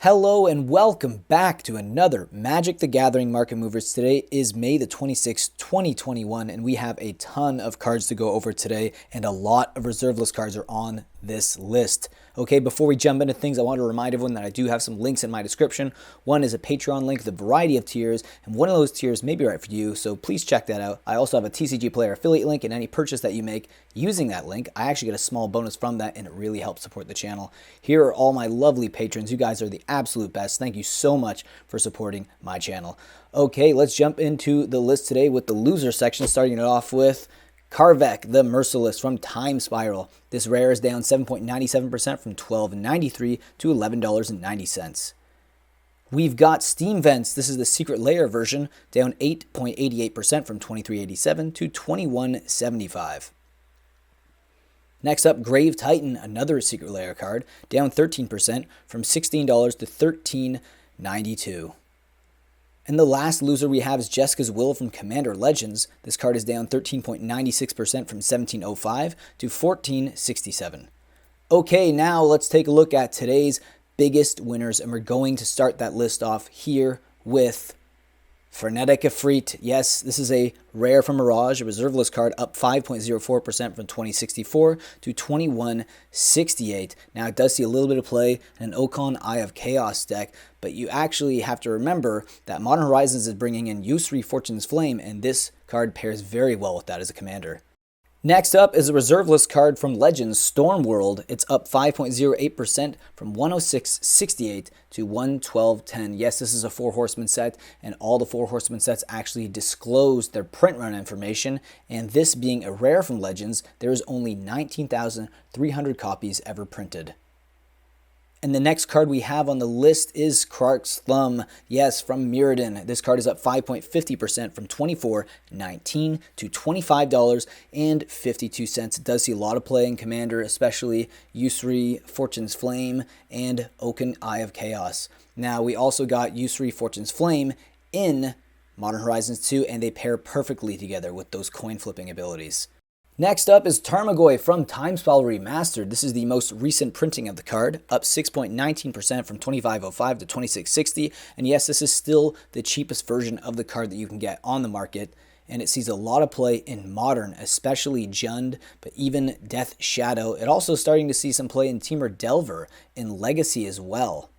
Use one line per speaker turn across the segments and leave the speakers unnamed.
Hello and welcome back to another Magic the Gathering Market Movers. Today is May the 26th, 2021, and we have a ton of cards to go over today, and a lot of reserve list cards are on this list. Okay, before we jump into things, I want to remind everyone that I do have some links in my description. One is a Patreon link with a variety of tiers, and one of those tiers may be right for you, so please check that out. I also have a TCG Player affiliate link, and any purchase that you make using that link, I actually get a small bonus from that, and it really helps support the channel. Here are all my lovely patrons. You guys are the absolute best. Thank you so much for supporting my channel. Okay, let's jump into the list today with the loser section, starting it off with Karvek, the Merciless from Time Spiral. This rare is down 7.97% from $12.93 to $11.90. We've got Steam Vents. This is the Secret Lair version, down 8.88% from $23.87 to $21.75. Next up, Grave Titan, another Secret Lair card, down 13% from $16 to $13.92. And the last loser we have is Jessica's Will from Commander Legends. This card is down 13.96% from $17.05 to $14.67. Okay, now let's take a look at today's biggest winners, and we're going to start that list off here with Frenetic Efreet. Yes, this is a rare from Mirage, a reserve list card, up 5.04% from 2064 to 2168. Now, it does see a little bit of play in an Okon Eye of Chaos deck, but you actually have to remember that Modern Horizons is bringing in Yusri Fortune's Flame, and this card pairs very well with that as a commander. Next up is a reserve list card from Legends, Stormworld. It's up 5.08% from 106.68 to 112.10. Yes, this is a 4 Horsemen set, and all the 4 Horsemen sets actually disclose their print run information, and this being a rare from Legends, there is only 19,300 copies ever printed. And the next card we have on the list is Krark's Thumb. Yes, from Mirrodin. This card is up 5.50% from $24.19 to $25.52. It does see a lot of play in Commander, especially Yusri Fortune's Flame and Okon Eye of Chaos. Now, we also got Yusri Fortune's Flame in Modern Horizons 2, and they pair perfectly together with those coin flipping abilities. Next up is Tarmogoyf from Time Spiral Remastered. This is the most recent printing of the card, up 6.19% from $25.05 to $26.60. And yes, this is still the cheapest version of the card that you can get on the market, and it sees a lot of play in Modern, especially Jund, but even Death Shadow. It also starting to see some play in Temur Delver in Legacy as well.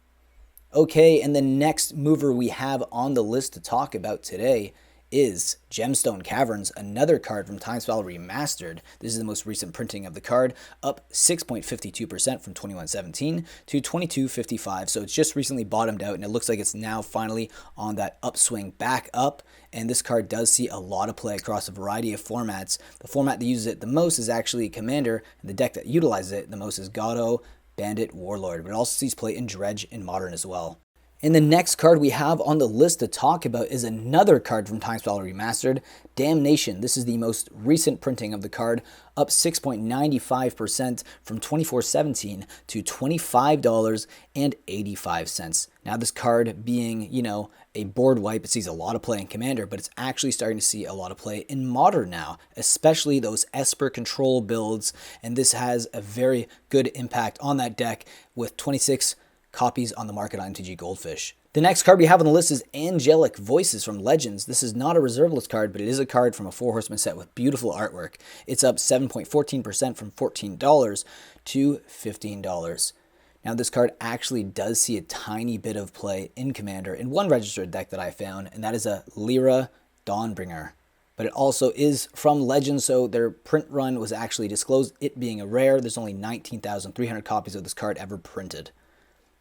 Okay, and the next mover we have on the list to talk about today is Gemstone Caverns, another card from Time Spiral Remastered. This is the most recent printing of the card, up 6.52% from $21.17 to $22.55. So it's just recently bottomed out, and it looks like it's now finally on that upswing back up. And this card does see a lot of play across a variety of formats. The format that uses it the most is actually Commander, and the deck that utilizes it the most is Goddo, Bandit, Warlord, but it also sees play in Dredge in Modern as well. And the next card we have on the list to talk about is another card from Time Spiral Remastered, Damnation. This is the most recent printing of the card, up 6.95% from $24.17 to $25.85. Now, this card being, a board wipe, it sees a lot of play in Commander, but it's actually starting to see a lot of play in Modern now, especially those Esper control builds, and this has a very good impact on that deck with 26 copies on the market on MTG Goldfish. The next card we have on the list is Angelic Voices from Legends. This is not a reserve list card, but it is a card from a 4 Horsemen set with beautiful artwork. It's up 7.14% from $14 to $15. Now, this card actually does see a tiny bit of play in Commander in one registered deck that I found, and that is a Lyra Dawnbringer. But it also is from Legends, so their print run was actually disclosed, it being a rare. There's only 19,300 copies of this card ever printed.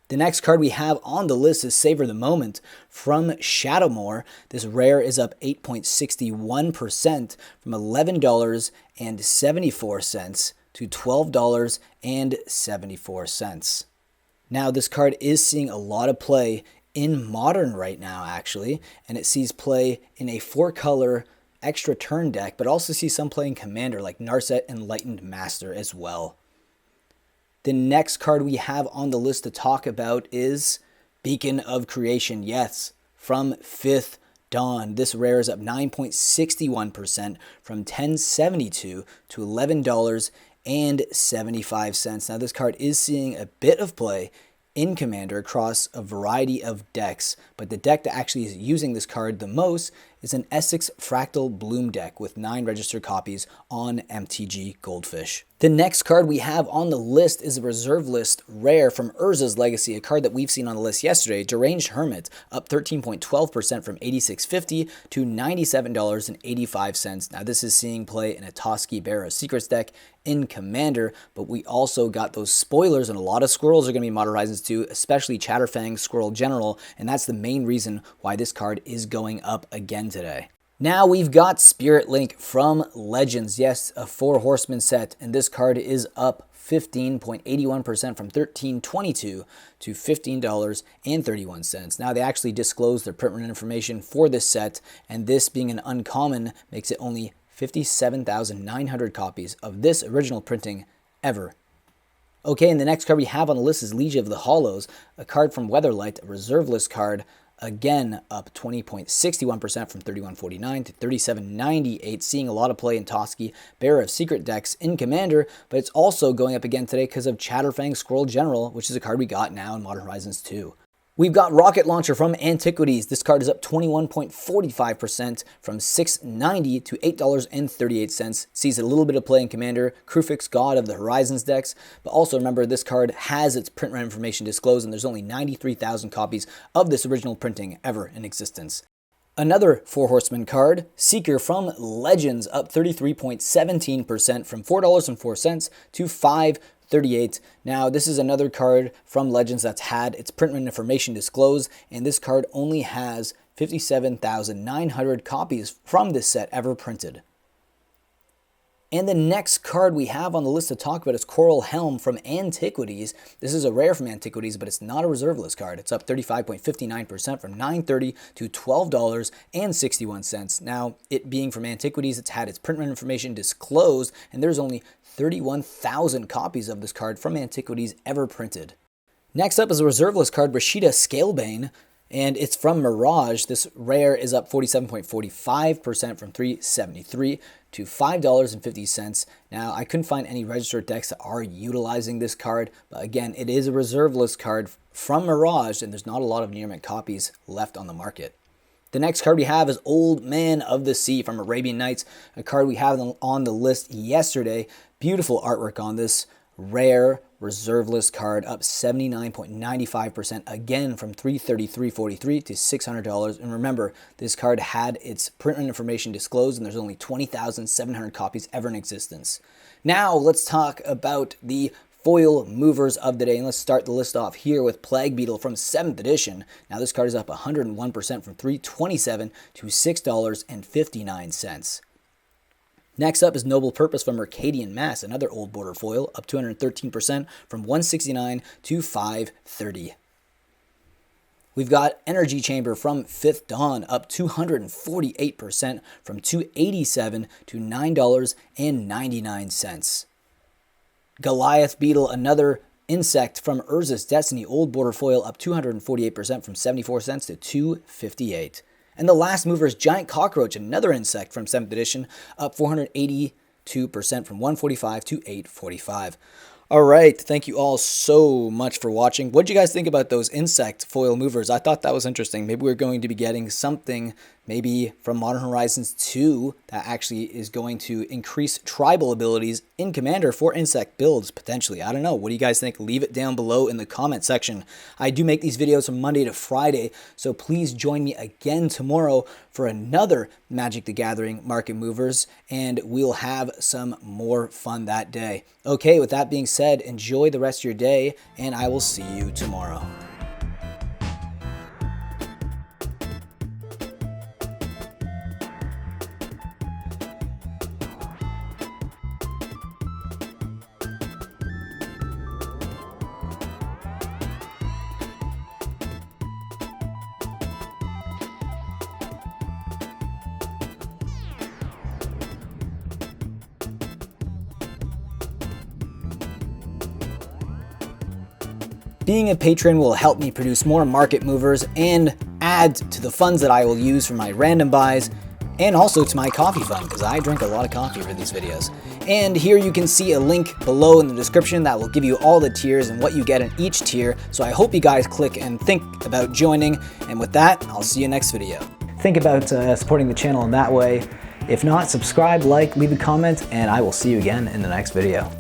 The next card we have on the list is Savor the Moment from Shadowmoor. This rare is up 8.61% from $11.74 to $12.74. Now, this card is seeing a lot of play in Modern right now, actually, and it sees play in a 4-color extra turn deck, but also sees some play in Commander like Narset Enlightened Master as well. The next card we have on the list to talk about is Beacon of Creation. Yes, from 5th Dawn. This rare is up 9.61% from $10.72 to $11.75. Now, this card is seeing a bit of play in Commander across a variety of decks, but the deck that actually is using this card the most is an Essex Fractal Bloom deck with 9 registered copies on MTG Goldfish. The next card we have on the list is a reserve list rare from Urza's Legacy, a card that we've seen on the list yesterday, Deranged Hermit, up 13.12% from $86.50 to $97.85. Now this is seeing play in a Toski Bear of Secrets deck in Commander, but we also got those spoilers, and a lot of squirrels are going to be Modern Horizons 2, especially Chatterfang Squirrel General, and that's the main reason why this card is going up again today. Now we've got Spirit Link from Legends, yes, a 4 Horsemen set, and this card is up 15.81% from $13.22 to $15.31. Now they actually disclosed their print run information for this set, and this being an uncommon makes it only 57,900 copies of this original printing ever. Okay, and the next card we have on the list is Legion of the Hollows, a card from Weatherlight, a reserve list card, again up 20.61% from $31.49 to $37.98, seeing a lot of play in Toski Bear of Secret decks in Commander, but it's also going up again today because of Chatterfang Squirrel General, which is a card we got now in Modern Horizons 2. We've got Rocket Launcher from Antiquities. This card is up 21.45% from $6.90 to $8.38. Sees a little bit of play in Commander, Krufix God of the Horizons decks, but also remember this card has its print run information disclosed, and there's only 93,000 copies of this original printing ever in existence. Another 4 Horsemen card, Seeker from Legends, up 33.17% from $4.04 to $5.38. Now, this is another card from Legends that's had its print run information disclosed, and this card only has 57,900 copies from this set ever printed. And the next card we have on the list to talk about is Coral Helm from Antiquities. This is a rare from Antiquities, but it's not a reserve list card. It's up 35.59% from $9.30 to $12.61. Now, it being from Antiquities, it's had its print run information disclosed, and there's only 31,000 copies of this card from Antiquities ever printed. Next up is a reserve list card, Rashida Scalebane, and it's from Mirage. This rare is up 47.45% from $3.73 to $5.50. Now, I couldn't find any registered decks that are utilizing this card, but again, it is a reserve list card from Mirage, and there's not a lot of near mint copies left on the market. The next card we have is Old Man of the Sea from Arabian Nights, a card we have on the list yesterday. Beautiful artwork on this rare reserve list card, up 79.95%, again from $333.43 to $600. And remember, this card had its print run information disclosed, and there's only 20,700 copies ever in existence. Now let's talk about the foil movers of the day, and let's start the list off here with Plague Beetle from 7th edition. Now this card is up 101% from $327 to $6.59. Next up is Noble Purpose from Mercadian Mass, another old border foil, up 213% from $169 to $530. We've got Energy Chamber from 5th Dawn, up 248% from $287 to $9.99. Goliath Beetle, another insect from Urza's Destiny, old border foil, up 248% from 74 cents to $2.58. And the last mover is Giant Cockroach, another insect from 7th edition, up 482% from $145 to $845. All right, thank you all so much for watching. What did you guys think about those insect foil movers? I thought that was interesting. Maybe we're going to be getting something maybe from Modern Horizons 2 that actually is going to increase tribal abilities in Commander for insect builds, potentially. I don't know. What do you guys think? Leave it down below in the comment section. I do make these videos from Monday to Friday, so please join me again tomorrow for another Magic the Gathering Market Movers, and we'll have some more fun that day. Okay, with that being said, enjoy the rest of your day, and I will see you tomorrow. Being a patron will help me produce more market movers and add to the funds that I will use for my random buys and also to my coffee fund, because I drink a lot of coffee for these videos. And here you can see a link below in the description that will give you all the tiers and what you get in each tier. So I hope you guys click and think about joining. And with that, I'll see you next video. Think about supporting the channel in that way. If not, subscribe, like, leave a comment, and I will see you again in the next video.